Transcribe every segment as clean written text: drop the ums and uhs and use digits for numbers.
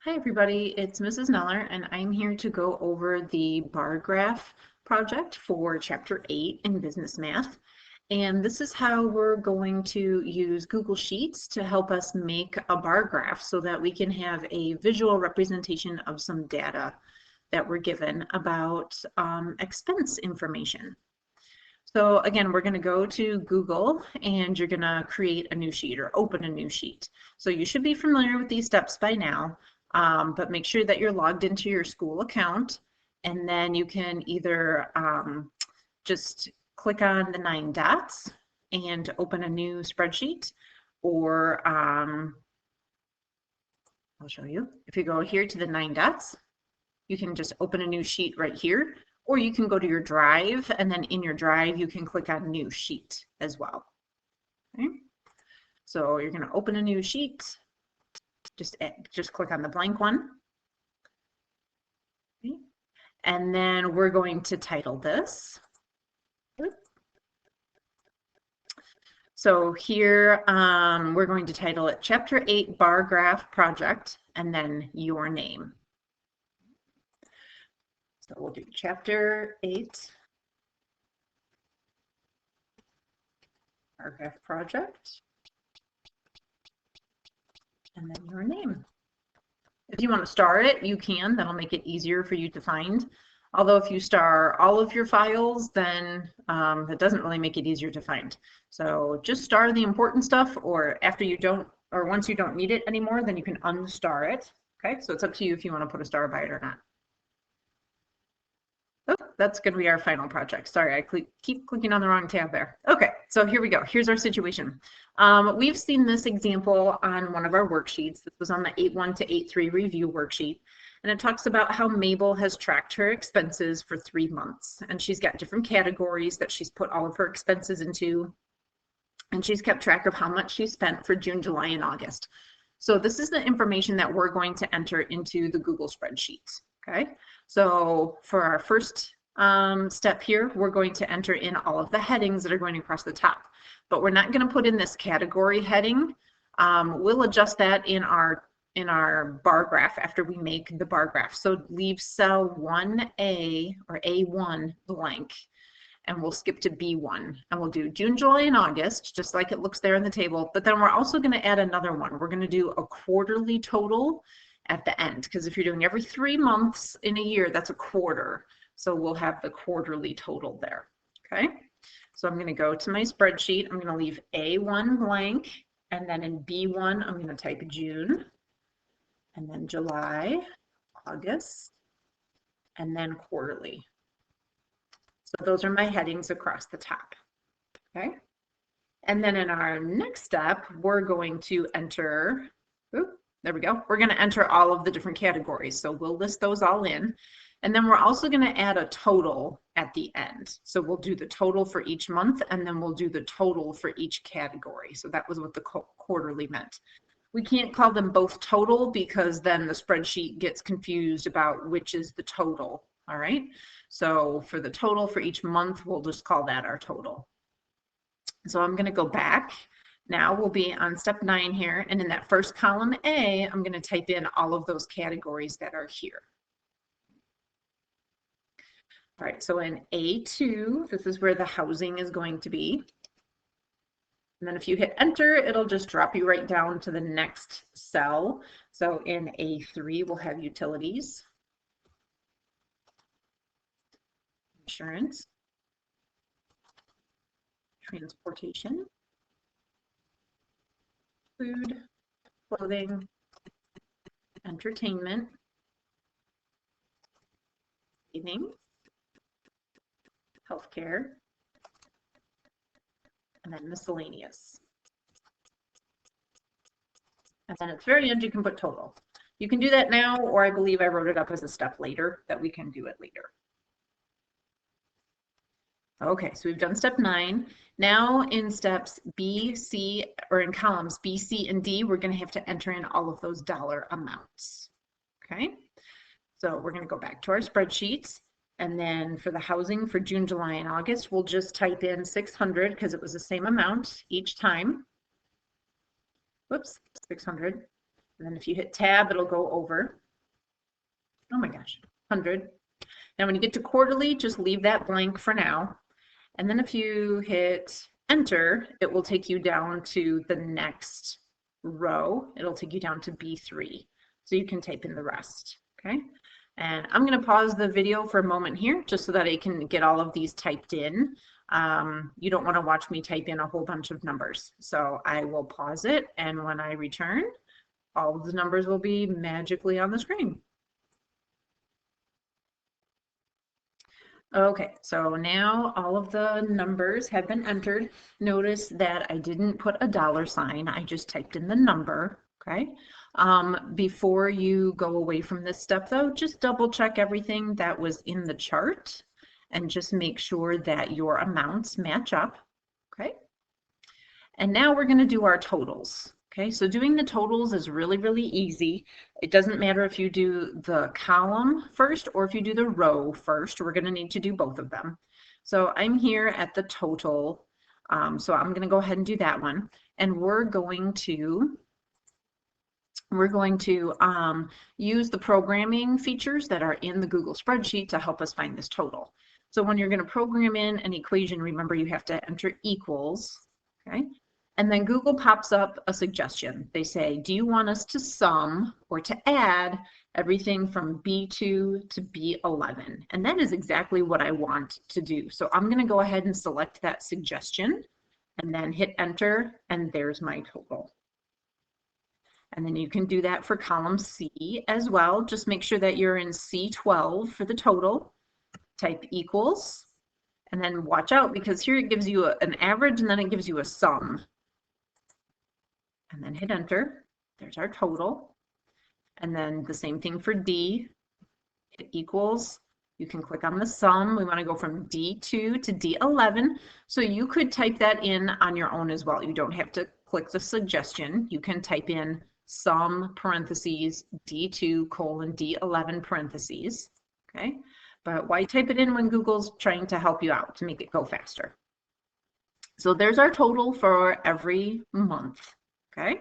Hi everybody, it's Mrs. Neller and I'm here to go over the bar graph project for Chapter 8 in Business Math. And this is how we're going to use Google Sheets to help us make a bar graph so that we can have a visual representation of some data that we're given about expense information. So again, we're going to go to Google and you're going to create a new sheet or open a new sheet. So you should be familiar with these steps by now, but make sure that you're logged into your school account, and then you can either just click on the 9 dots and open a new spreadsheet, or I'll show you. If you go here to the 9 dots, you can just open a new sheet right here, or you can go to your drive, and then in your drive you can click on new sheet as well. Okay, so you're going to open a new sheet, just click on the blank one, okay. And then we're going to title this. So here we're going to title it Chapter 8 Bar Graph Project, and then your name. So we'll do Chapter 8 Bar Graph Project, and then your name. If you want to star it, you can. That'll make it easier for you to find. Although if you star all of your files, then that doesn't really make it easier to find. So just star the important stuff, or after you don't, or once you don't need it anymore, then you can unstar it. Okay, so it's up to you if you want to put a star by it or not. Oh, that's going to be our final project. Sorry, I keep clicking on the wrong tab there. Okay, so here we go. Here's our situation. We've seen this example on one of our worksheets. This was on the 8.1 to 8.3 review worksheet. And it talks about how Mabel has tracked her expenses for 3 months. And she's got different categories that she's put all of her expenses into. And she's kept track of how much she spent for June, July, and August. So this is the information that we're going to enter into the Google spreadsheet. Okay, so for our first step here, we're going to enter in all of the headings that are going across the top, but we're not going to put in this category heading. We'll adjust that in our bar graph after we make the bar graph. So leave cell 1A or A1 blank, and we'll skip to B1, and we'll do June, July, and August, just like it looks there in the table. But then we're also going to add another one. We're going to do a quarterly total at the end, because if you're doing every 3 months in a year, that's a quarter. So we'll have the quarterly total there. Okay, so I'm going to go to my spreadsheet. I'm going to leave A1 blank, and then in B1 I'm going to type June, and then July, August, and then quarterly. So those are my headings across the top. Okay, and then in our next step, we're going to enter, there we go. We're going to enter all of the different categories. So we'll list those all in. And then we're also going to add a total at the end. So we'll do the total for each month, and then we'll do the total for each category. So that was what the quarterly meant. We can't call them both total because then the spreadsheet gets confused about which is the total. All right. So for the total for each month, we'll just call that our total. So I'm going to go back. Now we'll be on step 9 here, and in that first column A, I'm going to type in all of those categories that are here. All right, so in A2, this is where the housing is going to be. And then if you hit enter, it'll just drop you right down to the next cell. So in A3, we'll have utilities, insurance, transportation, food, clothing, entertainment, savings, healthcare, and then miscellaneous. And then at the very end, you can put total. You can do that now, or I believe I wrote it up as a step later that we can do it later. Okay, so we've done step 9. Now in steps B, C, or in columns B, C, and D, we're going to have to enter in all of those dollar amounts. Okay, so we're going to go back to our spreadsheets, and then for the housing for June, July, and August, we'll just type in 600 because it was the same amount each time. Whoops, 600. And then if you hit tab, it'll go over. Oh my gosh, 100. Now when you get to quarterly, just leave that blank for now. And then if you hit enter, it will take you down to the next row. It'll take you down to B3. So you can type in the rest, okay? And I'm going to pause the video for a moment here just so that I can get all of these typed in. You don't want to watch me type in a whole bunch of numbers. So I will pause it, and when I return, all of the numbers will be magically on the screen. Okay, so now all of the numbers have been entered. Notice that I didn't put a $sign, I just typed in the number, okay? Before you go away from this step though, just double check everything that was in the chart and just make sure that your amounts match up, okay? And now we're gonna do our totals. Okay, so doing the totals is really, really easy. It doesn't matter if you do the column first or if you do the row first. We're going to need to do both of them. So I'm here at the total. So I'm going to go ahead and do that one. And we're going to use the programming features that are in the Google spreadsheet to help us find this total. So when you're going to program in an equation, remember you have to enter equals, okay? And then Google pops up a suggestion. They say, do you want us to sum or to add everything from B2 to B11? And that is exactly what I want to do. So I'm going to go ahead and select that suggestion and then hit enter, and there's my total. And then you can do that for column C as well. Just make sure that you're in C12 for the total. Type equals, and then watch out because here it gives you an average and then it gives you a sum. And then hit enter. There's our total. And then the same thing for D. Hit equals. You can click on the sum. We want to go from D2 to D11. So you could type that in on your own as well. You don't have to click the suggestion. You can type in sum parentheses D2 colon D11 parentheses. Okay. But why type it in when Google's trying to help you out to make it go faster? So there's our total for every month. Okay.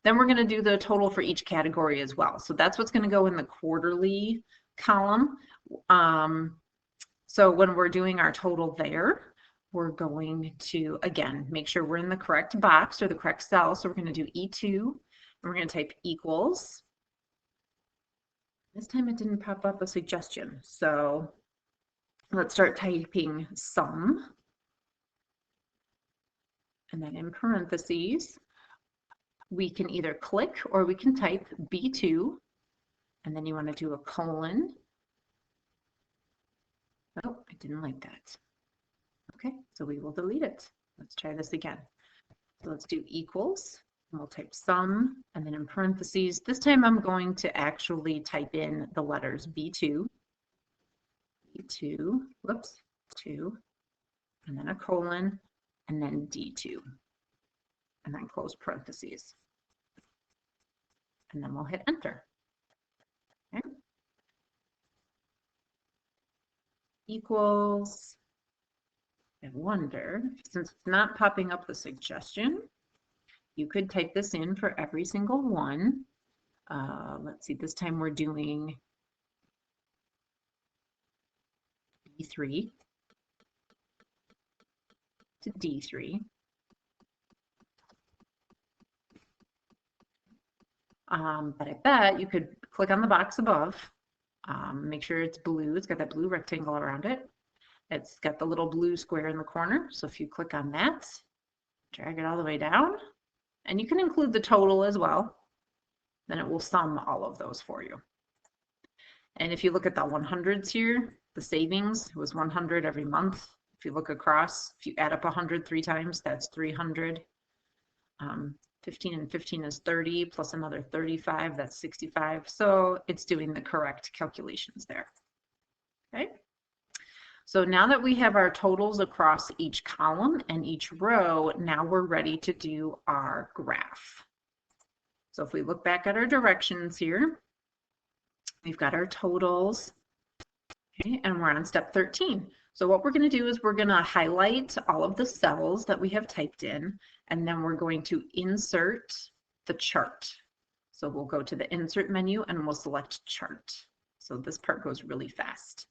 Then we're going to do the total for each category as well. So that's what's going to go in the quarterly column. So when we're doing our total there, we're going to, again, make sure we're in the correct box or the correct cell. So we're going to do E2, and we're going to type equals. This time it didn't pop up a suggestion. So let's start typing sum. And then in parentheses, we can either click or we can type B2, and then you want to do a colon. Oh, I didn't like that. Okay, so we will delete it. Let's try this again. So let's do equals, and we'll type sum, and then in parentheses, this time I'm going to actually type in the letters B2, B2, whoops, 2, and then a colon, and then D2, and then close parentheses. And then we'll hit enter. Okay. Equals, I wonder, since it's not popping up the suggestion, you could type this in for every single one. Let's see, this time we're doing B3 to D3. But I bet you could click on the box above, make sure it's blue. It's got that blue rectangle around it. It's got the little blue square in the corner. So if you click on that, drag it all the way down, and you can include the total as well, then it will sum all of those for you. And if you look at the 100s here, the savings was 100 every month. If you look across, if you add up 100 3 times, that's 300. 15 and 15 is 30 plus another 35, that's 65. So it's doing the correct calculations there. Okay. So now that we have our totals across each column and each row, now we're ready to do our graph. So if we look back at our directions here, we've got our totals, okay, and we're on step 13. So what we're going to do is we're going to highlight all of the cells that we have typed in, and then we're going to insert the chart. So we'll go to the insert menu and we'll select chart. So this part goes really fast.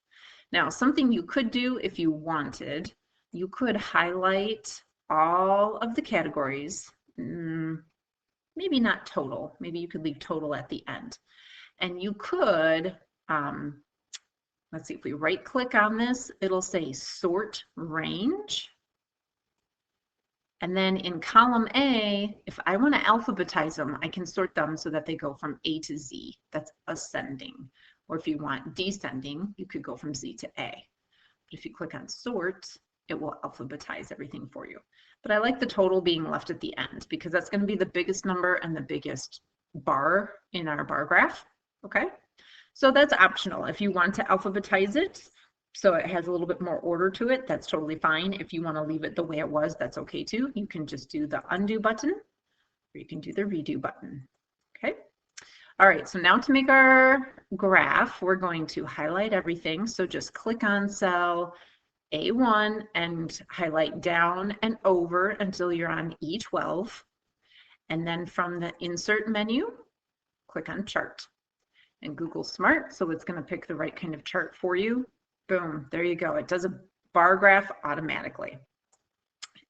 Now, something you could do if you wanted, you could highlight all of the categories, maybe not total, maybe you could leave total at the end. And you could, let's see, if we right click on this, it'll say sort range. And then in column A, if I want to alphabetize them, I can sort them so that they go from A to Z. That's ascending. Or if you want descending, you could go from Z to A. But if you click on sort, it will alphabetize everything for you. But I like the total being left at the end because that's going to be the biggest number and the biggest bar in our bar graph. Okay, so that's optional. If you want to alphabetize it, so it has a little bit more order to it, that's totally fine. If you want to leave it the way it was, that's okay too. You can just do the undo button, or you can do the redo button. Okay. All right, so now to make our graph, we're going to highlight everything. So just click on cell A1 and highlight down and over until you're on E12. And then from the insert menu, click on chart. And Google Smart, so it's going to pick the right kind of chart for you. Boom, there you go. It does a bar graph automatically.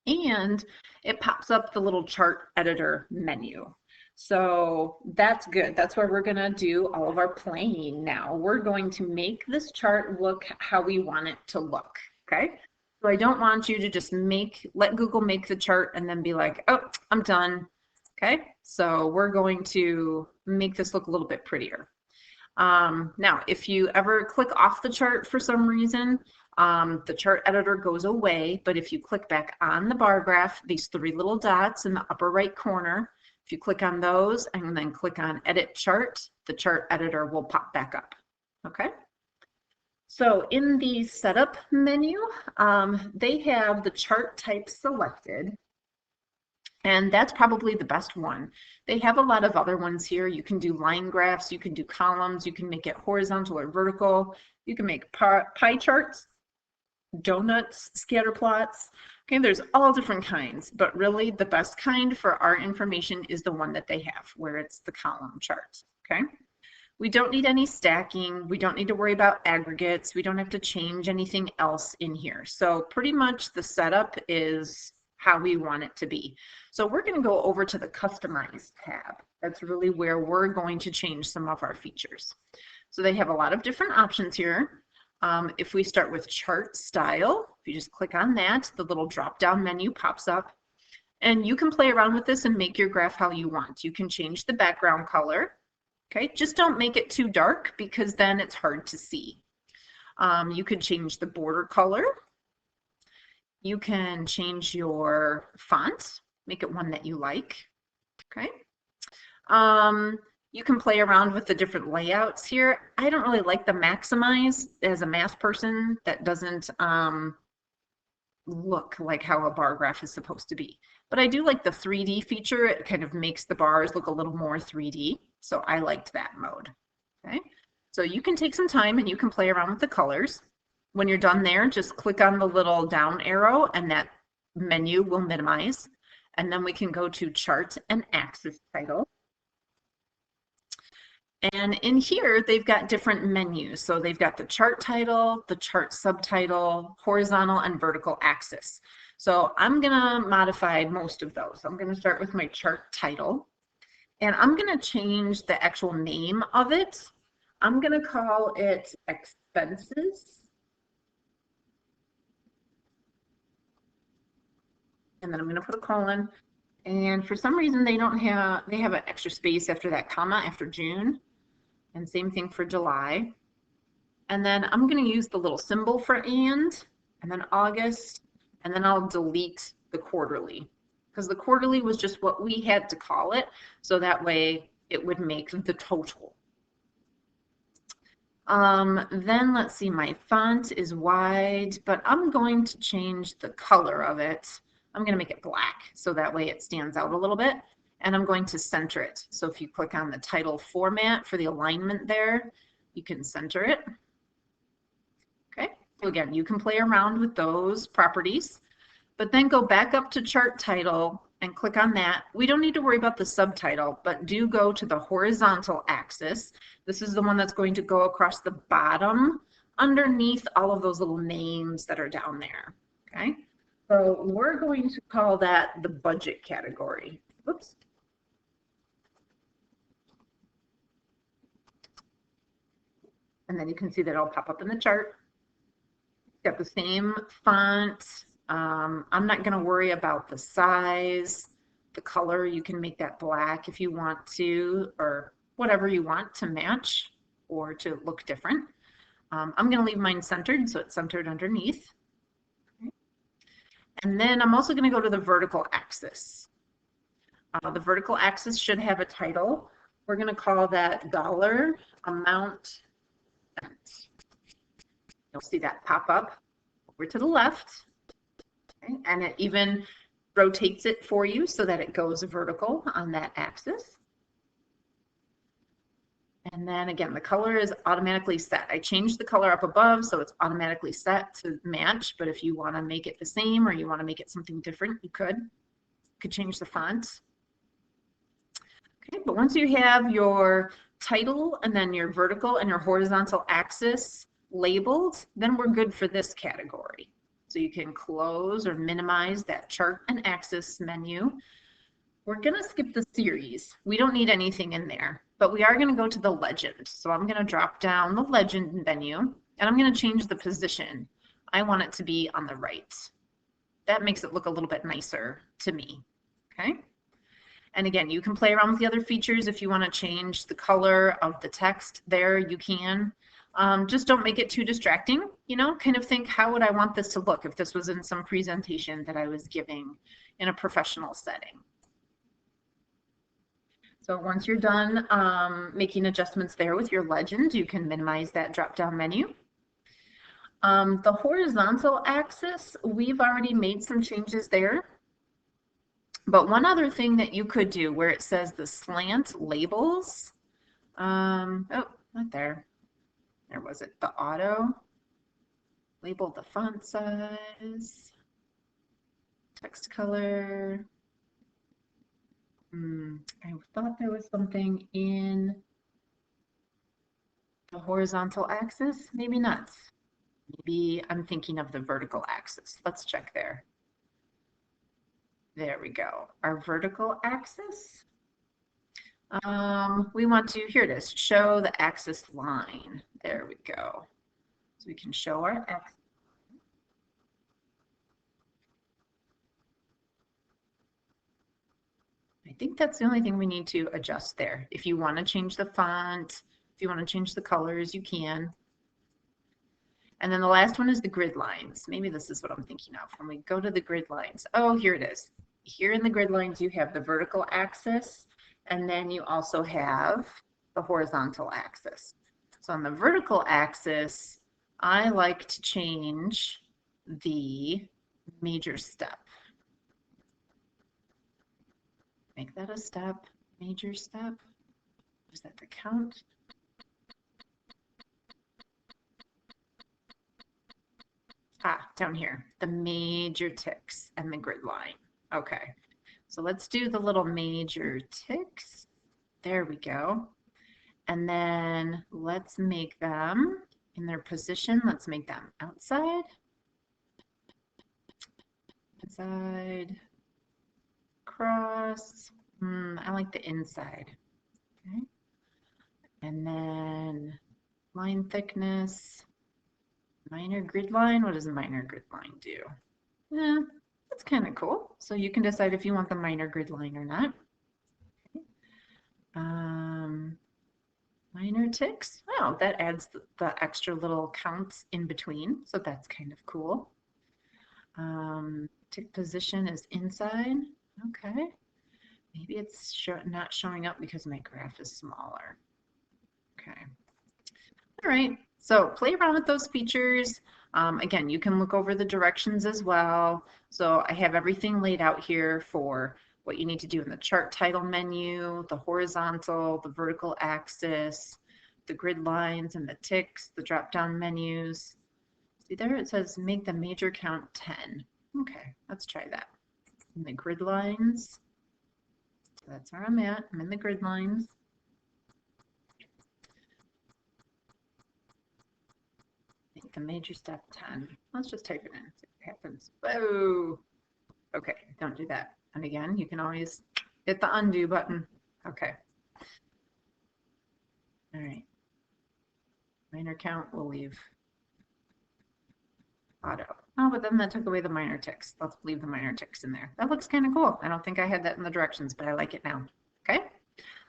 And it pops up the little chart editor menu. So that's good. That's where we're going to do all of our playing now. We're going to make this chart look how we want it to look. Okay. So I don't want you to just let Google make the chart and then be like, oh, I'm done. Okay. So we're going to make this look a little bit prettier. Now, if you ever click off the chart for some reason, the chart editor goes away, but if you click back on the bar graph, these three little dots in the upper right corner, if you click on those and then click on edit chart, the chart editor will pop back up. Okay. So in the setup menu, they have the chart type selected. And that's probably the best one. They have a lot of other ones here. You can do line graphs, you can do columns, you can make it horizontal or vertical, you can make pie charts, donuts, scatter plots. Okay, there's all different kinds, but really the best kind for our information is the one that they have, where it's the column chart. Okay, we don't need any stacking, we don't need to worry about aggregates, we don't have to change anything else in here. So pretty much the setup is how we want it to be. So we're going to go over to the Customize tab. That's really where we're going to change some of our features. So they have a lot of different options here. If we start with chart style, if you just click on that, the little drop-down menu pops up. And you can play around with this and make your graph how you want. You can change the background color. Okay, just don't make it too dark because then it's hard to see. You could change the border color. You can change your font, make it one that you like. Okay. You can play around with the different layouts here. I don't really like the maximize. As a math person, that doesn't look like how a bar graph is supposed to be. But I do like the 3D feature. It kind of makes the bars look a little more 3D. So I liked that mode. Okay. So you can take some time and you can play around with the colors. When you're done there, just click on the little down arrow and that menu will minimize. And then we can go to chart and axis title. And in here, they've got different menus. So they've got the chart title, the chart subtitle, horizontal and vertical axis. So I'm going to modify most of those. I'm going to start with my chart title. And I'm going to change the actual name of it. I'm going to call it expenses. And then I'm going to put a colon. And for some reason, they have an extra space after that comma after June. And same thing for July. And then I'm going to use the little symbol for and then August, and then I'll delete the quarterly because the quarterly was just what we had to call it. So that way it would make the total. Then let's see, my font is wide, but I'm going to change the color of it. I'm going to make it black so that way it stands out a little bit, and I'm going to center it. So if you click on the title format for the alignment there, you can center it. Okay, so again, you can play around with those properties, but then go back up to chart title and click on that. We don't need to worry about the subtitle, but do go to the horizontal axis. This is the one that's going to go across the bottom underneath all of those little names that are down there. Okay, so we're going to call that the budget category. Oops. And then you can see that it'll pop up in the chart. Got the same font. I'm not going to worry about the size, the color. You can make that black if you want to, or whatever you want to match or to look different. I'm going to leave mine centered, so it's centered underneath. Okay. And then I'm also going to go to the vertical axis. The vertical axis should have a title. We're going to call that dollar amount spent. You'll see that pop up over to the left. Okay, and it even rotates it for you so that it goes vertical on that axis. And then again, the color is automatically set. I changed the color up above, so it's automatically set to match. But if you want to make it the same or you want to make it something different, you could. You could change the font. Okay, but once you have your title and then your vertical and your horizontal axis labeled, then we're good for this category. So you can close or minimize that chart and axis menu. We're going to skip the series. We don't need anything in there, but we are going to go to the legend. So I'm going to drop down the legend menu and I'm going to change the position. I want it to be on the right. That makes it look a little bit nicer to me. Okay. And again, you can play around with the other features. If you want to change the color of the text there, you can. Just don't make it too distracting, you know, kind of think, how would I want this to look if this was in some presentation that I was giving in a professional setting? So once you're done making adjustments there with your legend, you can minimize that drop-down menu. The horizontal axis, we've already made some changes there. But one other thing that you could do where it says the slant labels, oh, not there. There was it, the auto, label the font size, text color. I thought there was something in the horizontal axis, maybe not. Maybe I'm thinking of the vertical axis. Let's check there. There we go. Our vertical axis. We want to, here it is, show the axis line. There we go. So we can show our axis. I think that's the only thing we need to adjust there. If you want to change the font, if you want to change the colors, you can. And then the last one is the grid lines. Maybe this is what I'm thinking of. When we go to the grid lines, oh, here it is. Here in the grid lines, you have the vertical axis, and then you also have the horizontal axis. So on the vertical axis, I like to change the major step. Make that a step, major step. Is that the count? Down here, the major ticks and the grid line. Okay, so let's do the little major ticks. There we go. And then let's make them in their position. Let's make them outside, inside, cross. I like the inside. Okay. And then line thickness. Minor grid line, what does a minor grid line do? That's kind of cool. So you can decide if you want the minor grid line or not. Okay. Minor ticks, well, that adds the extra little counts in between, so that's kind of cool. Tick position is inside, okay. Maybe it's not showing up because my graph is smaller. Okay. All right. So play around with those features. Again, you can look over the directions as well. So I have everything laid out here for what you need to do in the chart title menu, the horizontal, the vertical axis, the grid lines and the ticks, the drop-down menus. See there, it says make the major count 10. Okay, let's try that. in the grid lines. So that's where I'm at. I'm in the grid lines. Make the major step 10. Let's just type it in, see what happens. Whoa. Okay, don't do that. And again, you can always hit the undo button. Okay. All right. Minor count, we'll leave auto. Oh, but then that took away the minor ticks. Let's leave the minor ticks in there. That looks kind of cool. I don't think I had that in the directions, but I like it now. Okay.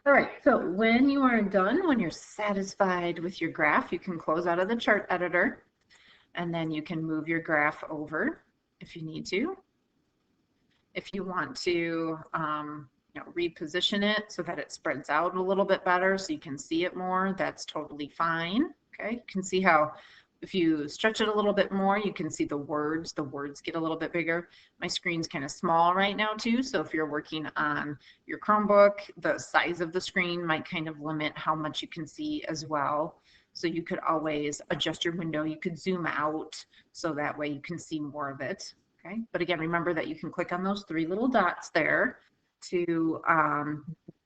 All right. So when you are done, when you're satisfied with your graph, you can close out of the chart editor, and then you can move your graph over if you need to. If you want to reposition it so that it spreads out a little bit better so you can see it more, that's totally fine. Okay, you can see how if you stretch it a little bit more, you can see the words get a little bit bigger. My screen's kind of small right now too, so if you're working on your Chromebook, the size of the screen might kind of limit how much you can see as well. So you could always adjust your window. You could zoom out so that way you can see more of it. Okay, but again, remember that you can click on those three little dots there to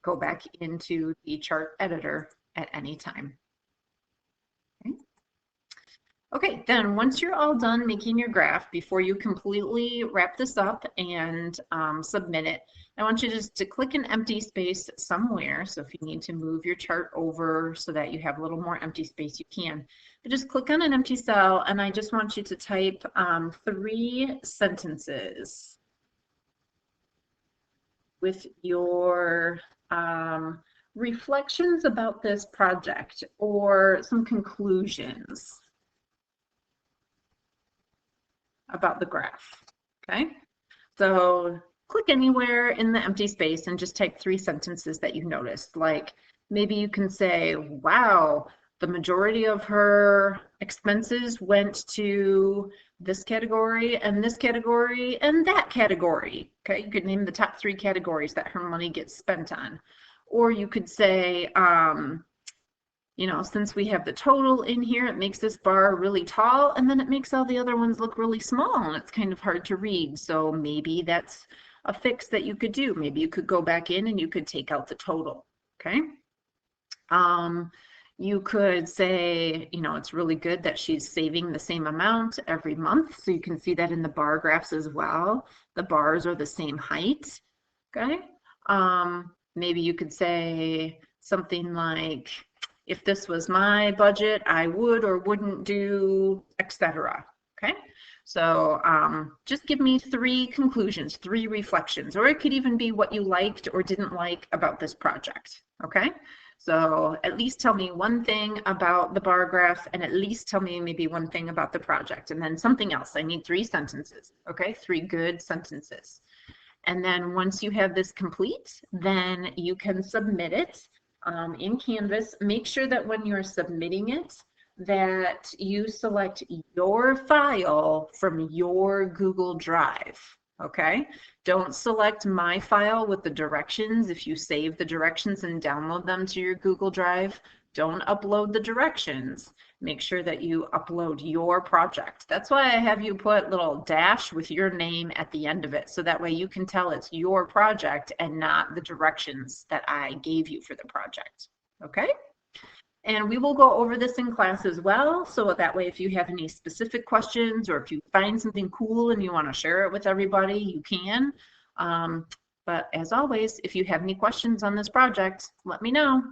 go back into the chart editor at any time. Okay. Okay, then once you're all done making your graph, before you completely wrap this up and submit it, I want you just to click an empty space somewhere. So if you need to move your chart over so that you have a little more empty space, you can. But just click on an empty cell, and I just want you to type 3 sentences with your reflections about this project or some conclusions about the graph. Okay, so click anywhere in the empty space and just type 3 sentences that you noticed. Like maybe you can say, wow, the majority of her expenses went to this category and this category and that category. Okay, you could name the top 3 categories that her money gets spent on. Or you could say, since we have the total in here, it makes this bar really tall, and then it makes all the other ones look really small, and it's kind of hard to read. So maybe that's a fix that you could do. Maybe you could go back in and you could take out the total. Okay. You could say, it's really good that she's saving the same amount every month. So you can see that in the bar graphs as well. The bars are the same height. Okay. Maybe you could say something like, if this was my budget, I would or wouldn't do, etc. Okay, so just give me 3 conclusions, 3 reflections, or it could even be what you liked or didn't like about this project. Okay, so at least tell me one thing about the bar graph, and at least tell me maybe one thing about the project, and then something else. I need 3 sentences. Okay, 3 good sentences. And then once you have this complete, then you can submit it in Canvas. Make sure that when you're submitting it, that you select your file from your Google Drive. Okay, don't select my file with the directions. If you save the directions and download them to your Google Drive, don't upload the directions. Make sure that you upload your project. That's why I have you put little dash with your name at the end of it, so that way you can tell it's your project and not the directions that I gave you for the project. Okay? And we will go over this in class as well, so that way if you have any specific questions or if you find something cool and you want to share it with everybody, you can. But as always, if you have any questions on this project, let me know.